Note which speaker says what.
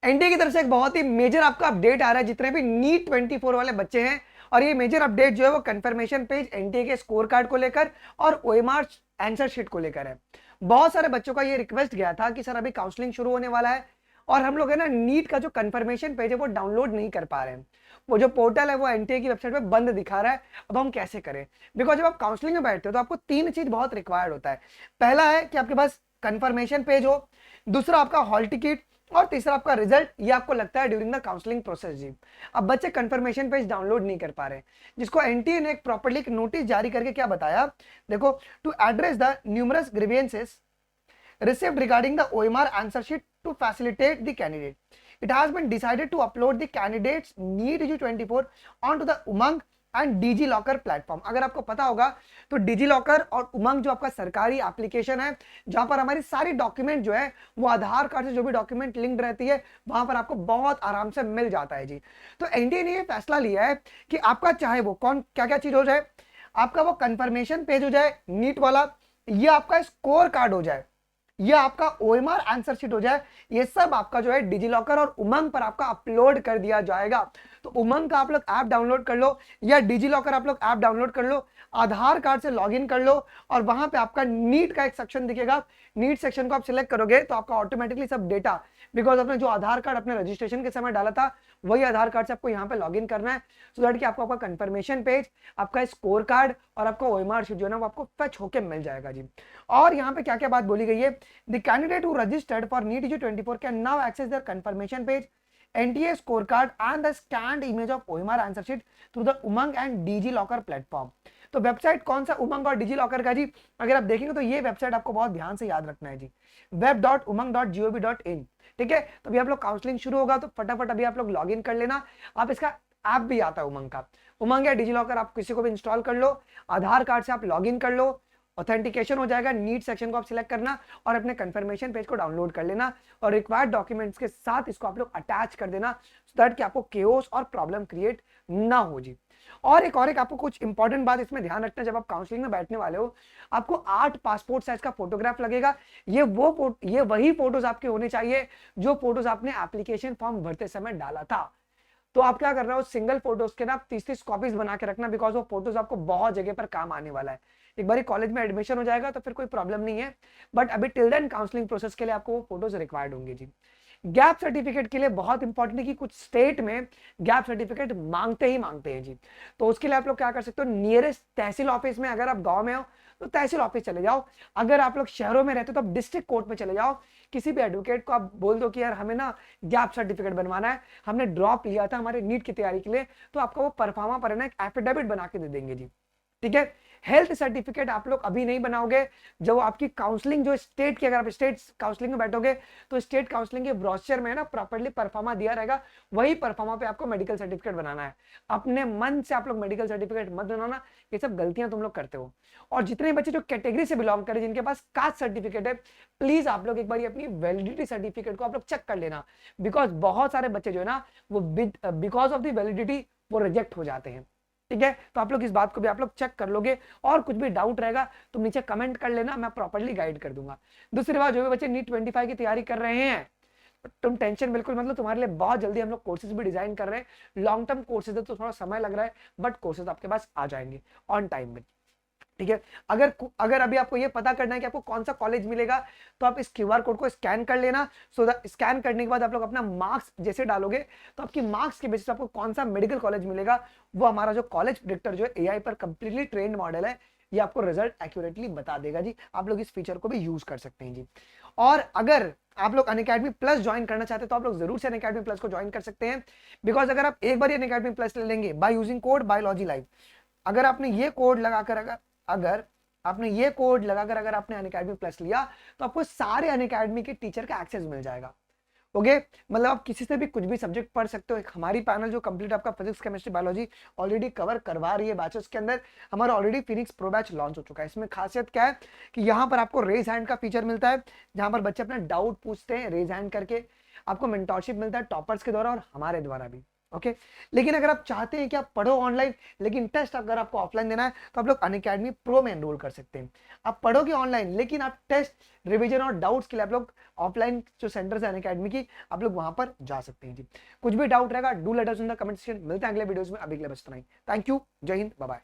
Speaker 1: NTA की तरफ से एक बहुत ही मेजर आपका अपडेट आ रहा है जितने भी नीट 24 वाले बच्चे हैं। और ये मेजर अपडेट जो है वो कंफर्मेशन पेज, एनटीए के स्कोर कार्ड को लेकर और ओएमआर आंसर शीट को लेकर है। बहुत सारे बच्चों का ये रिक्वेस्ट गया था कि सर अभी काउंसलिंग शुरू होने वाला है और हम लोग है ना नीट का जो कंफर्मेशन पेज है वो डाउनलोड नहीं कर पा रहे हैं। वो जो पोर्टल है वो एनटीए की वेबसाइट पे बंद दिखा रहा है। अब हम कैसे करें? बिकॉज जब आप काउंसलिंग में बैठते हो तो आपको तीन चीज बहुत रिक्वायर्ड होता है। पहला है कि आपके पास कंफर्मेशन पेज हो, दूसरा आपका हॉल टिकट, और तीसरा आपका रिजल्ट। ये आपको लगता है ड्यूरिंग द काउंसलिंग प्रोसेस जी। अब बच्चे कंफर्मेशन पेज डाउनलोड नहीं कर पा रहे, जिसको एनटीए ने एक प्रॉपर्ली एक नोटिस जारी करके क्या बताया, देखो, to address the numerous grievances received regarding the OMR answer sheet to facilitate the candidate. It has been decided to upload the candidate's NEET EDU 24 onto the Umang and DigiLocker platform. अगर आपको पता होगा तो digi locker और उमंग जो आपका सरकारी application है जहां पर हमारी सारी डॉक्यूमेंट जो है वो आधार कार्ड से जो भी डॉक्यूमेंट लिंक रहती है वहां पर आपको बहुत आराम से मिल जाता है जी। तो एनटीए ने ये फैसला लिया है कि आपका चाहे वो कौन क्या क्या चीज हो जाए, आपका वो कंफर्मेशन पेज हो जाए नीट वाला, ये आपका स्कोर कार्ड हो जाए, ये आपका ओएमआर आंसर शीट हो जाए, ये सब आपका जो है डिजी लॉकर और उमंग पर आपका अपलोड कर दिया जाएगा। तो उमंग का आप लोग ऐप डाउनलोड कर लो या डिजी लॉकर आप लोग ऐप डाउनलोड कर लो, आधार कार्ड से लॉगिन कर लो और वहां पे आपका नीट का एक सेक्शन दिखेगा। नीट सेक्शन को आप सिलेक्ट करोगे तो आपका ऑटोमेटिकली सब डेटा, बिकॉज आपने जो आधार कार्ड अपने रजिस्ट्रेशन के समय डाला था वही आधार कार्ड से आपको यहाँ पे लॉगिन करना है, सो दैट कि आपको आपका कंफर्मेशन पेज, आपका स्कोर कार्ड और आपका ओएमआर शीट जो है ना वो आपको फैच होके मिल जाएगा जी। और यहाँ पे क्या क्या बात बोली गई है, the candidate who registered for NEET EDU 24 can now access their confirmation page, NTA scorecard and the scanned image of OMR answer sheet through the Umang and DG Locker platform। तो वेबसाइट कौन सा उमंग और digi locker का जी, अगर आप देखेंगे तो ये वेबसाइट आपको बहुत ध्यान से याद रखना है जी, web.umang.gov.in। ठीक है, तो अभी आप लोग काउंसलिंग शुरू होगा तो फटाफट अभी आप लोग लॉग इन कर लेना। आप इसका ऐप भी आता है उमंग का, उमंग या डिजी लॉकर आप किसी को भी इंस्टॉल कर लो, आधार कार्ड से आप लॉग इन कर लो, ऑथेंटिकेशन हो जाएगा, नीट सेक्शन को आप सिलेक्ट करना और अपने कंफर्मेशन पेज को डाउनलोड कर लेना और रिक्वायर्ड डॉक्यूमेंट्स के साथ इसको आप लोग अटैच कर देना, सो दैट कि आपको केओस और प्रॉब्लम क्रिएट ना हो जी। और एक आपको कुछ इंपॉर्टेंट बात इसमें ध्यान रखना, जब आप काउंसलिंग में बैठने वाले हो आपको 8 पासपोर्ट साइज का फोटोग्राफ लगेगा। ये वही फोटोज आपके होने चाहिए जो फोटोज आपने एप्लीकेशन फॉर्म भरते समय डाला था। तो आप क्या कर रहे हो, सिंगल फोटोज के ना 30-30 कॉपीज बना के रखना, बिकॉज वो फोटोज आपको बहुत जगह पर काम आने वाला है। एक बार कॉलेज में एडमिशन हो जाएगा तो फिर कोई प्रॉब्लम नहीं है, बट अभी टिल देन काउंसलिंग प्रोसेस के लिए आपको वो फोटोज रिक्वायर्ड होंगे जी। गैप सर्टिफिकेट के लिए बहुत इंपॉर्टेंट है कि कुछ स्टेट में गैप सर्टिफिकेट मांगते ही मांगते हैं जी। तो उसके लिए आप लोग क्या कर सकते हो, नियरेस्ट तहसील ऑफिस में, अगर आप गांव में हो तो तहसील ऑफिस चले जाओ, अगर आप लोग शहरों में रहते हो तो आप डिस्ट्रिक्ट कोर्ट में चले जाओ, किसी भी एडवोकेट को आप बोल दो कि यार हमें ना गैप सर्टिफिकेट बनवाना है, हमने ड्रॉप लिया था हमारे नीट की तैयारी के लिए, तो आपका वो परफार्मा पर है ना एक एफिडेविट बना के दे देंगे जी। ठीक है, हेल्थ सर्टिफिकेट आप लोग अभी नहीं बनाओगे, जब आपकी काउंसलिंग जो स्टेट की, अगर आप स्टेट काउंसलिंग में बैठोगे तो स्टेट काउंसलिंग के ब्रोशर में ना प्रॉपर्ली परफार्मा दिया रहेगा, वही परफार्मा पे आपको मेडिकल सर्टिफिकेट बनाना है। अपने मन से आप लोग मेडिकल सर्टिफिकेट मत बनाना, ये सब गलतियां तुम लोग करते हो। और जितने बच्चे जो कैटेगरी से बिलोंग करें, जिनके पास कास्ट सर्टिफिकेट है, प्लीज आप लोग एक बार अपनी वैलिडिटी सर्टिफिकेट को आप लोग चेक कर लेना, बिकॉज बहुत सारे बच्चे जो है ना वो बिकॉज ऑफ द वैलिडिटी वो रिजेक्ट हो जाते हैं। ठीक है, तो आप लोग इस बात को भी आप लोग चेक कर लोगे, और कुछ भी डाउट रहेगा तो नीचे कमेंट कर लेना, मैं प्रॉपर्ली गाइड कर दूंगा। दूसरी बात, जो भी बच्चे नीट 25 की तैयारी कर रहे हैं तुम टेंशन बिल्कुल मतलब, तुम्हारे लिए बहुत जल्दी हम लोग कोर्सेज भी डिजाइन कर रहे हैं। लॉन्ग टर्म कोर्सेज है तो थोड़ा समय लग रहा है, बट कोर्सेज आपके पास आ जाएंगे ऑन टाइम में। ठीक है, अगर अभी आपको ये पता करना है कि आपको कौन सा कॉलेज मिलेगा तो आप इस क्यूआर कोड को स्कैन कर लेना। सो स्कैन करने के बाद आप लोग अपना मार्क्स जैसे डालोगे तो आपकी मार्क्स के बेसिस पे आपको कौन सा मेडिकल कॉलेज मिलेगा, वो हमारा जो कॉलेज प्रेडिक्टर जो है एआई पर कंप्लीटली ट्रेंड मॉडल है, ये आपको रिजल्ट एक्यूरेटली बता देगा जी। आप लोग इस फीचर को भी यूज कर सकते हैं जी। और अगर आप लोग अनअकैडमी प्लस ज्वाइन करना चाहते हैं तो आप लोग जरूर से अनअकैडमी प्लस को ज्वाइन कर सकते हैं, बिकॉज अगर आप एक बार ये अनअकैडमी प्लस ले लेंगे by using code biology live, अगर आपने ये कोड लगाकर अगर आपने अनअकैडमी प्लस लिया तो आपको सारे अनअकैडमी के टीचर का एक्सेस मिल जाएगा। ओके, मतलब आप किसी से भी कुछ भी सब्जेक्ट पढ़ सकते हो। हमारी पैनल जो कंप्लीट आपका physics chemistry biology already cover करवा रही है बैचेस के अंदर, हमारा already Phoenix pro batch launch हो चुका है। इसमें खासियत क्या है कि यहाँ पर आपको रेज हैंड का फीचर मिलता है, जहां पर बच्चे अपना डाउट पूछते हैं रेज हैंड करके, आपको मेंटोरशिप मिलता है टॉपर्स के द्वारा और हमारे द्वारा भी। ओके। लेकिन अगर आप चाहते हैं कि आप पढ़ो ऑनलाइन लेकिन टेस्ट अगर आपको ऑफलाइन देना है तो आप लोग अनअकैडमी प्रो में एनरोल कर सकते हैं। आप पढ़ोगे ऑनलाइन लेकिन आप टेस्ट रिवीजन और डाउट्स के लिए आप लोग ऑफलाइन जो सेंटर्स है अनअकैडमी की आप लोग वहां पर जा सकते हैं जी। कुछ भी डाउट रहेगा do let us in the comment section. मिलते हैं अगले वीडियोस में, अभी के लिए बस इतना ही। थैंक यू, जय हिंद, बाय बाय।